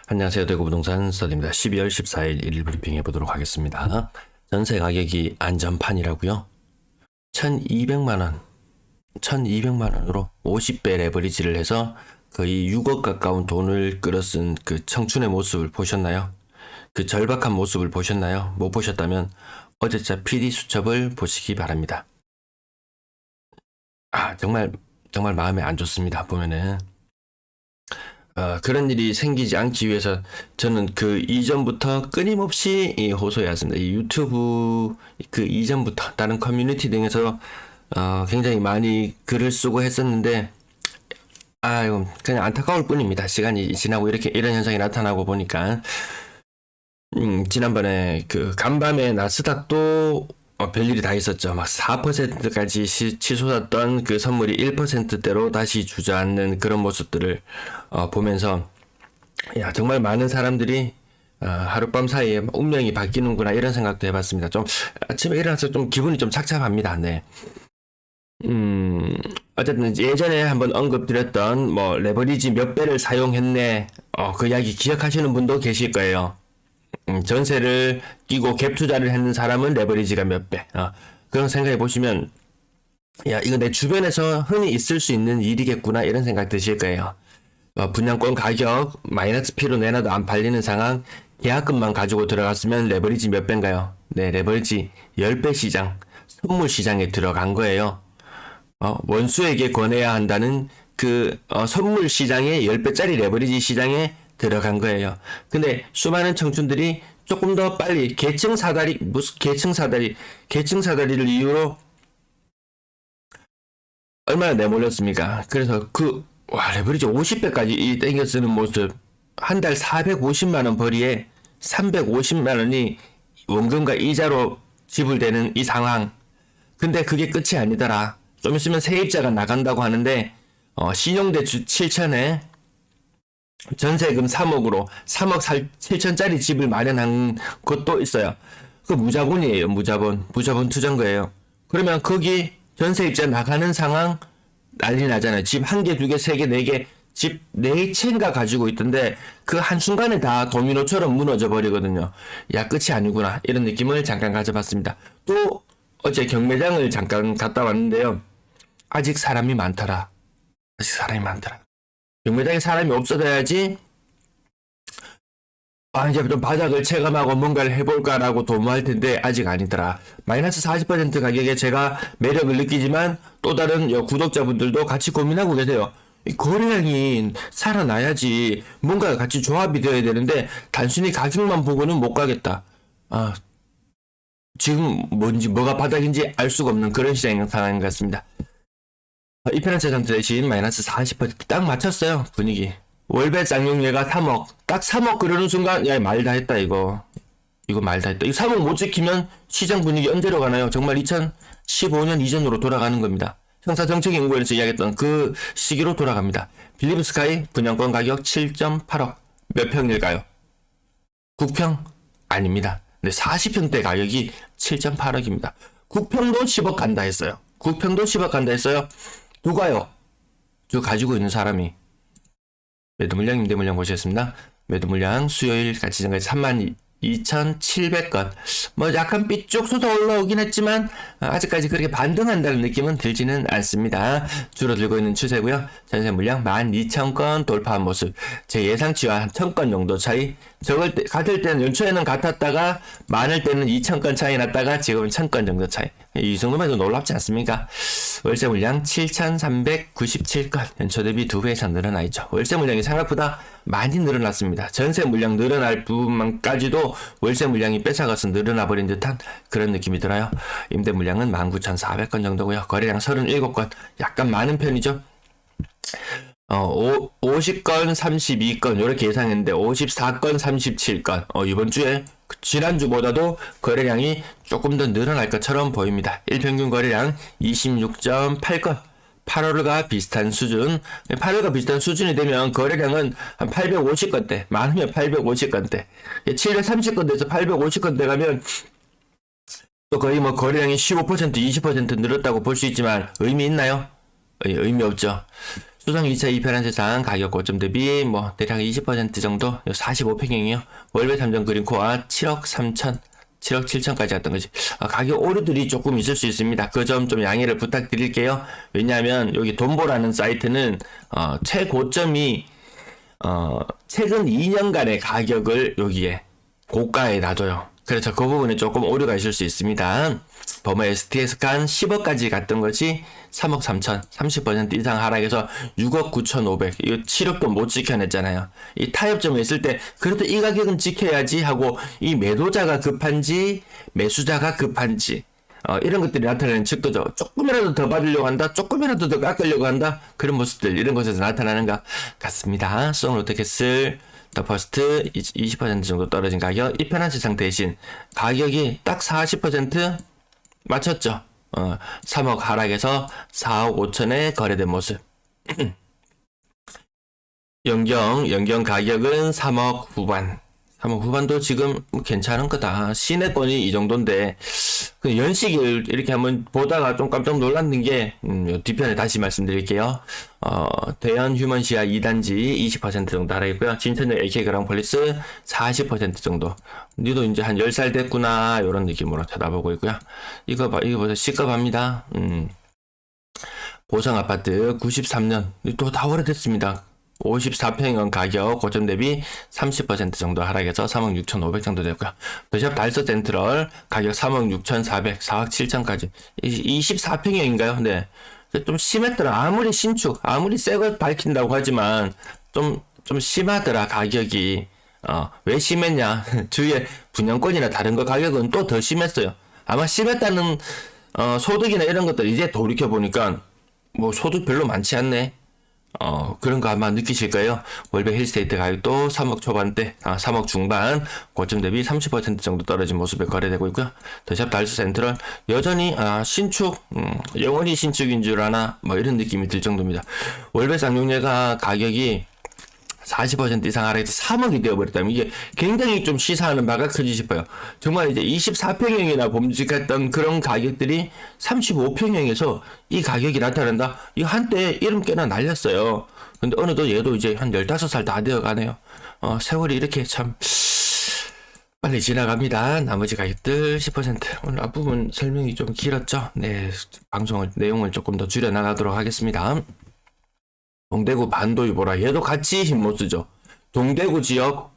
안녕하세요. 대구부동산 스터디입니다. 12월 14일 1일 브리핑 해보도록 하겠습니다. 전세 가격이 안전판이라고요? 1200만원, 1200만원으로 50배 레버리지를 해서 거의 6억 가까운 돈을 끌어쓴 그 청춘의 모습을 보셨나요? 그 절박한 모습을 보셨나요? 못 보셨다면 어제자 PD 수첩을 보시기 바랍니다. 정말 마음에 안 좋습니다. 보면은. 그런 일이 생기지 않기 위해서 저는 그 이전부터 끊임없이 호소해왔습니다. 이 유튜브 그 이전부터 다른 커뮤니티 등에서 굉장히 많이 글을 쓰고 했었는데 이건 그냥 안타까울 뿐입니다. 시간이 지나고 이렇게 이런 현상이 나타나고 보니까 지난번에 그 간밤에 나스닥도 별일이 다 있었죠. 막 4%까지 치솟았던 그 선물이 1%대로 다시 주저앉는 그런 모습들을 보면서 정말 많은 사람들이 하룻밤 사이에 운명이 바뀌는구나 이런 생각도 해봤습니다. 좀 아침에 일어나서 좀 기분이 좀 착잡합니다. 네. 어쨌든 예전에 한번 언급드렸던 뭐 레버리지 몇 배를 사용했네 그 이야기 기억하시는 분도 계실 거예요. 전세를 끼고 갭 투자를 했는 사람은 레버리지가 몇 배. 그런 생각해 보시면, 이거 내 주변에서 흔히 있을 수 있는 일이겠구나, 이런 생각 드실 거예요. 분양권 가격 마이너스 P로 내놔도 안 팔리는 상황, 계약금만 가지고 들어갔으면 레버리지 몇 배인가요? 네, 레버리지 10배 시장, 선물 시장에 들어간 거예요. 원수에게 권해야 한다는 그 선물 시장에 10배짜리 레버리지 시장에 들어간 거예요. 근데 수많은 청춘들이 조금 더 빨리 계층 사다리를 이유로 얼마나 내몰렸습니까? 그래서 레버리지 50배까지 땡겨 쓰는 모습, 한 달 450만원 벌이에 350만원이 원금과 이자로 지불되는 이 상황. 근데 그게 끝이 아니더라. 좀 있으면 세입자가 나간다고 하는데 신용대출 7천에 전세금 3억으로 3억 7천짜리 집을 마련한 것도 있어요. 그 무자본이에요. 무자본 투자인 거예요. 그러면 거기 전세입자 나가는 상황 난리 나잖아요. 집 한 개, 두 개, 세 개, 네 개, 집 네 채인가 가지고 있던데 그 한순간에 다 도미노처럼 무너져 버리거든요. 끝이 아니구나 이런 느낌을 잠깐 가져봤습니다. 또 어제 경매장을 잠깐 갔다 왔는데요. 아직 사람이 많더라. 경매장에 사람이 없어져야지 이제 좀 바닥을 체감하고 뭔가를 해볼까라고 도모할 텐데 아직 아니더라. 마이너스 40% 가격에 제가 매력을 느끼지만 또 다른 구독자분들도 같이 고민하고 계세요. 이 거래량이 살아나야지 뭔가 같이 조합이 되어야 되는데 단순히 가격만 보고는 못 가겠다. 지금 뭐가 바닥인지 알 수가 없는 그런 시장 상황인 것 같습니다. 이편한 세상 대신 마이너스 40%딱 맞췄어요. 분위기. 월배 쌍용예가 3억. 딱 3억 그러는 순간 말 다 했다 이거 말 다 했다. 이 3억 못 지키면 시장 분위기 언제로 가나요? 정말 2015년 이전으로 돌아가는 겁니다. 형사정책연구원에서 이야기했던 그 시기로 돌아갑니다. 빌리브스카이 분양권 가격 7.8억. 몇 평일까요? 9평? 아닙니다. 근데 40평대 가격이 7.8억입니다. 9평도 10억 간다 했어요. 9평도 10억 간다 했어요. 누가요? 저 가지고 있는 사람이. 매도 물량, 임대 물량 보시겠습니다. 매도 물량 수요일 같이 전까지 32,700건. 뭐 약간 삐쭉 쏟아 올라오긴 했지만 아직까지 그렇게 반등한다는 느낌은 들지는 않습니다. 줄어들고 있는 추세고요. 전세 물량 12,000건 돌파한 모습. 제 예상치와 한 1,000건 정도 차이. 같을 때는 연초에는 같았다가 많을 때는 2,000건 차이 났다가 지금은 1,000건 정도 차이. 이 정도면 도 놀랍지 않습니까? 월세 물량 7,397건. 연초 대비 2배 이상 늘어나 있죠. 월세 물량이 생각보다 많이 늘어났습니다. 전세 물량 늘어날 부분만까지도 월세 물량이 뺏어가서 늘어나 버린 듯한 그런 느낌이 들어요. 임대 물량은 19,400건 정도고요. 거래량 37건. 약간 많은 편이죠. 50건, 32건 이렇게 예상했는데 54건, 37건. 이번 주에 지난주보다도 거래량이 조금 더 늘어날 것처럼 보입니다. 일평균 거래량 26.8건. 8월과 비슷한 수준. 8월과 비슷한 수준이 되면 거래량은 한 850건대. 많으면 850건대. 730건대에서 850건대 가면 또 거의 뭐 거래량이 15%, 20% 늘었다고 볼 수 있지만 의미 있나요? 의미 없죠. 수성 2차 2편한 세상 가격 고점 대비 뭐 대략 20% 정도 45평형이요. 월배 3점 그린코어 7억 3천 7억 7천까지 갔던 거지. 가격 오류들이 조금 있을 수 있습니다. 그 점 좀 양해를 부탁드릴게요. 왜냐하면 여기 돈보라는 사이트는 최고점이 최근 2년간의 가격을 여기에 고가에 놔둬요. 그래서 그 부분에 조금 오류가 있을 수 있습니다. 버머 STS간 10억까지 갔던 것이 3억 3천, 30% 이상 하락해서 6억 9,500, 이거 7억도 못 지켜냈잖아요. 이 타협점에 있을 때, 그래도 이 가격은 지켜야지 하고, 이 매도자가 급한지, 매수자가 급한지, 이런 것들이 나타나는 측도죠. 조금이라도 더 받으려고 한다, 조금이라도 더 깎으려고 한다, 그런 모습들, 이런 것에서 나타나는 것 같습니다. 송로테캐슬, 더 퍼스트 20% 정도 떨어진 가격, 이 편한 세상 대신 가격이 딱 40% 맞췄죠. 3억 하락해서 4억 5천에 거래된 모습. 연경 가격은 3억 후반. 3억 후반도 지금 괜찮은 거다. 시내권이 이 정도인데, 그 연식을 이렇게 한번 보다가 좀 깜짝 놀랐는 게, 뒤편에 다시 말씀드릴게요. 대연 휴먼시아 2단지 20% 정도 하락이고요. 진천역 AK 그랑폴리스 40% 정도. 니도 이제 한 10살 됐구나, 요런 느낌으로 쳐다보고 있고요. 이거 보세요. 시급합니다. 보성아파트 93년. 또 다 오래됐습니다. 54평형 가격 고점 대비 30% 정도 하락해서 3억 6,500 정도 됐고요. 더샵 달서 센트럴 가격 3억 6,400, 4억 7천까지 24평형인가요? 네. 좀 심했더라. 아무리 신축, 아무리 새 걸 밝힌다고 하지만 좀 심하더라 가격이. 왜 심했냐? 주위에 분양권이나 다른 거 가격은 또 더 심했어요. 아마 심했다는 소득이나 이런 것들 이제 돌이켜 보니까 뭐 소득 별로 많지 않네. 그런 거 아마 느끼실 거예요. 월배 힐스테이트 가격도 3억 초반대, 3억 중반, 고점 대비 30% 정도 떨어진 모습에 거래되고 있고요. 더샵 달수 센트럴, 여전히, 신축, 영원히 신축인 줄 아나, 뭐 이런 느낌이 들 정도입니다. 월배 쌍용예가 가격이 40% 이상 하락해서 3억이 되어버렸다면 이게 굉장히 좀 시사하는 바가 크지 싶어요. 정말 이제 24평형이나 범직했던 그런 가격들이 35평형에서 이 가격이 나타난다? 이 한때 이름 꽤나 날렸어요. 근데 어느덧 얘도 이제 한 15살 다 되어 가네요. 세월이 이렇게 참 빨리 지나갑니다. 나머지 가격들 10%. 오늘 앞부분 설명이 좀 길었죠? 네, 내용을 조금 더 줄여나가도록 하겠습니다. 동대구 반도유보라 얘도 같이 힘 못 쓰죠. 동대구 지역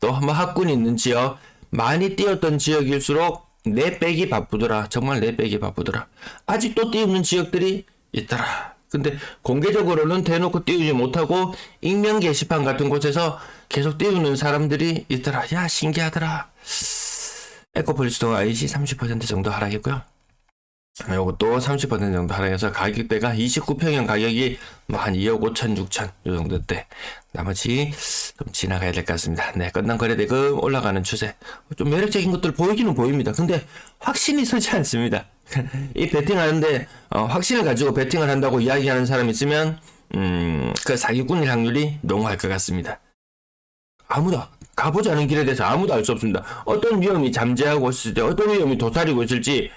또 한번 학군이 있는 지역 많이 띄웠던 지역일수록 내 빼기 바쁘더라. 정말 내 빼기 바쁘더라. 아직도 띄우는 지역들이 있더라. 근데 공개적으로는 대놓고 띄우지 못하고 익명 게시판 같은 곳에서 계속 띄우는 사람들이 있더라. 야 신기하더라. 에코폴리스도 IC 30% 정도 하락했고요. 요것도 30% 정도 하락해서 가격대가 29평형 가격이 뭐 한 2억 5천 6천 요 정도 때 나머지 좀 지나가야 될 것 같습니다. 네, 끝난 거래대금 올라가는 추세 좀 매력적인 것들 보이기는 보입니다. 근데 확신이 서지 않습니다. 이 베팅하는데 확신을 가지고 베팅을 한다고 이야기하는 사람이 있으면 그 사기꾼일 확률이 농후할 것 같습니다. 아무도 가보지 않은 길에 대해서 아무도 알 수 없습니다. 어떤 위험이 잠재하고 있을지 어떤 위험이 도사리고 있을지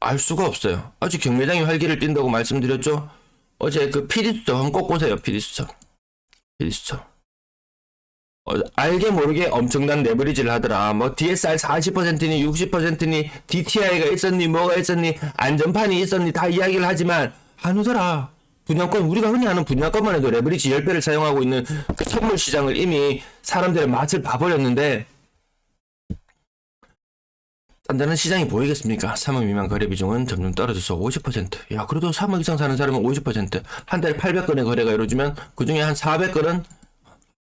알 수가 없어요. 아주 경매장이 활기를 띈다고 말씀드렸죠. 어제 그 피디수첩 한번 꼭 보세요. 피디수첩. 알게 모르게 엄청난 레버리지를 하더라. 뭐 DSR 40%니 60%니 DTI가 있었니 뭐가 있었니 안전판이 있었니 다 이야기를 하지만 안 오더라. 분양권 우리가 흔히 아는 분양권만 해도 레버리지 10배를 사용하고 있는 그 선물 시장을 이미 사람들의 맛을 봐버렸는데 단단한 시장이 보이겠습니까? 3억 미만 거래 비중은 점점 떨어져서 50%. 야, 그래도 3억 이상 사는 사람은 50%. 한 달에 800건의 거래가 이루어지면 그 중에 한 400건은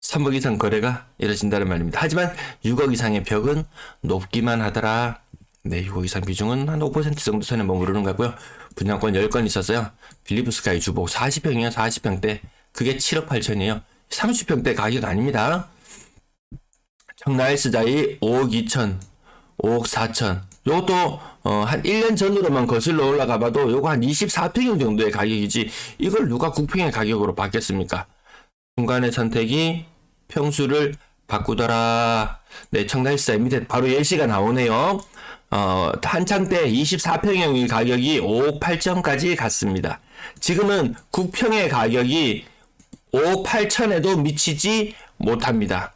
3억 이상 거래가 이루어진다는 말입니다. 하지만 6억 이상의 벽은 높기만 하더라. 네, 6억 이상 비중은 한 5% 정도 선에 머무르는 거고요. 분양권 10건 있었어요. 빌리브스카이 주복 40평이에요. 40평대. 그게 7억 8천이에요. 30평대 가격 아닙니다. 청라헬스자이 5억 2천. 5억 4천. 요것도 한 1년 전으로만 거슬러 올라가 봐도 요거 한 24평형 정도의 가격이지 이걸 누가 9평의 가격으로 받겠습니까? 중간의 선택이 평수를 바꾸더라. 네, 청라헬스자이 밑에 바로 예시가 나오네요. 한창 때 24평형 가격이 5억 8천까지 갔습니다. 지금은 9평의 가격이 5억 8천에도 미치지 못합니다.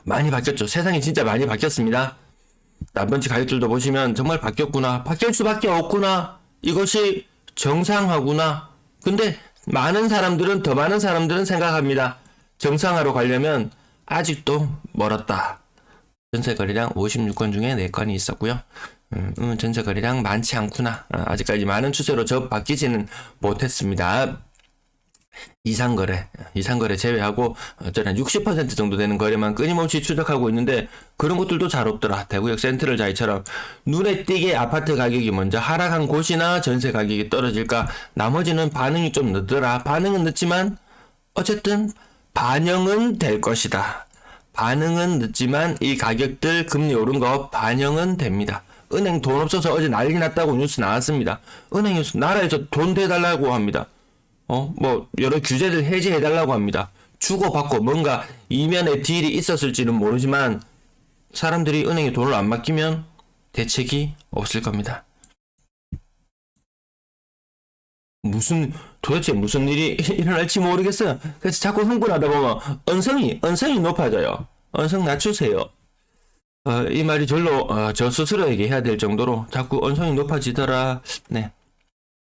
많이 바뀌었죠. 세상이 진짜 많이 바뀌었습니다. 남번지 가격들도 보시면 정말 바뀌었구나. 바뀔 수밖에 없구나. 이것이 정상화구나. 근데 더 많은 사람들은 생각합니다. 정상화로 가려면 아직도 멀었다. 전세거래량 56건 중에 4건이 있었고요. 전세거래량 많지 않구나. 아직까지 많은 추세로 바뀌지는 못했습니다. 이상거래 제외하고 어쩌면 60% 정도 되는 거래만 끊임없이 추적하고 있는데 그런 것들도 잘 없더라. 대구역 센트럴자이처럼 눈에 띄게 아파트 가격이 먼저 하락한 곳이나 전세 가격이 떨어질까, 나머지는 반응이 좀 늦더라. 반응은 늦지만 어쨌든 반영은 될 것이다. 반응은 늦지만 이 가격들 금리 오른 거 반영은 됩니다. 은행 돈 없어서 어제 난리 났다고 뉴스 나왔습니다. 은행에서 나라에서 돈 대달라고 합니다. 여러 규제를 해제해달라고 합니다. 주고받고 뭔가 이면에 딜이 있었을지는 모르지만 사람들이 은행에 돈을 안 맡기면 대책이 없을 겁니다. 도대체 무슨 일이 일어날지 모르겠어요. 그래서 자꾸 흥분하다 보면 언성이 높아져요. 언성 낮추세요. 이 말이 절로 저 스스로에게 해야 될 정도로 자꾸 언성이 높아지더라. 네.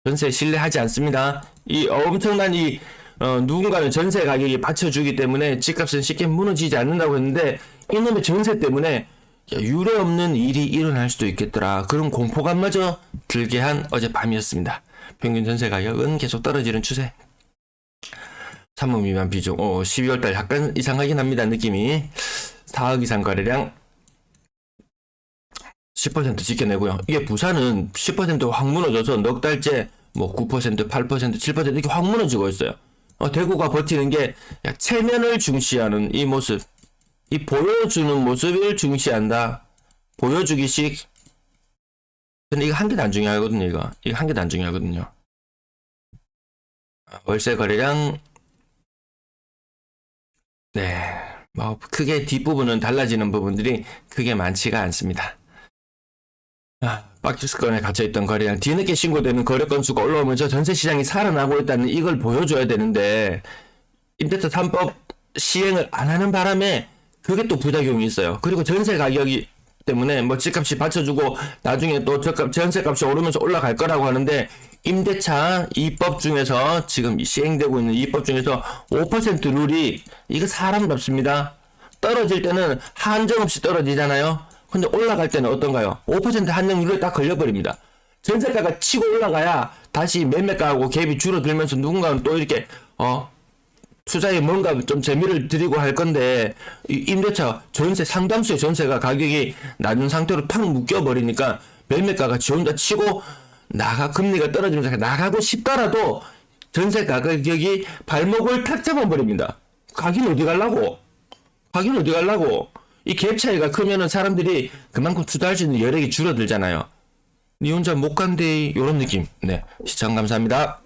전세 신뢰하지 않습니다. 이 엄청난 누군가는 전세 가격이 받쳐주기 때문에 집값은 쉽게 무너지지 않는다고 했는데 이놈의 전세 때문에 유례 없는 일이 일어날 수도 있겠더라. 그런 공포감마저 들게 한 어젯밤이었습니다. 평균 전세 가격은 계속 떨어지는 추세. 3억 미만 비중 12월달 약간 이상하긴 합니다. 느낌이 4억 이상 거래량 10% 지켜내고요. 이게 부산은 10% 확 무너져서 넉 달째 9%, 8%, 7% 이렇게 확 무너지고 있어요. 대구가 버티는 게 체면을 중시하는 이 모습, 이 보여주는 모습을 중시한다. 보여주기식. 근데 이거 한 개도 안 중요하거든요. 이거 한 개도 안 중요하거든요. 월세 거래량 크게 뒷부분은 달라지는 부분들이 크게 많지가 않습니다. 박스권에 갇혀있던 거래량 뒤늦게 신고되는 거래 건수가 올라오면서 전세시장이 살아나고 있다는 이걸 보여줘야 되는데 임대차 3법 시행을 안 하는 바람에 그게 또 부작용이 있어요. 그리고 전세 가격이 때문에 집값이 받쳐주고 나중에 또 전세값이 오르면서 올라갈 거라고 하는데 임대차 2법 중에서 지금 시행되고 있는 2법 중에서 5% 룰이 이거 사람답습니다. 떨어질 때는 한정없이 떨어지잖아요. 근데 올라갈 때는 어떤가요? 5% 한정 룰에 딱 걸려버립니다. 전세가가 치고 올라가야 다시 매매가하고 갭이 줄어들면서 누군가는 또 이렇게 투자에 뭔가 좀 재미를 드리고 할 건데 임대차 전세 상당수의 전세가 가격이 낮은 상태로 탁 묶여버리니까 매매가가 지 혼자 치고 금리가 떨어지면서 나가고 싶더라도 전세 가격이 발목을 탁 잡아버립니다. 가긴 어디 갈라고? 이 갭 차이가 크면은 사람들이 그만큼 투자할 수 있는 여력이 줄어들잖아요. 니 혼자 못 간대, 요런 느낌. 네. 시청 감사합니다.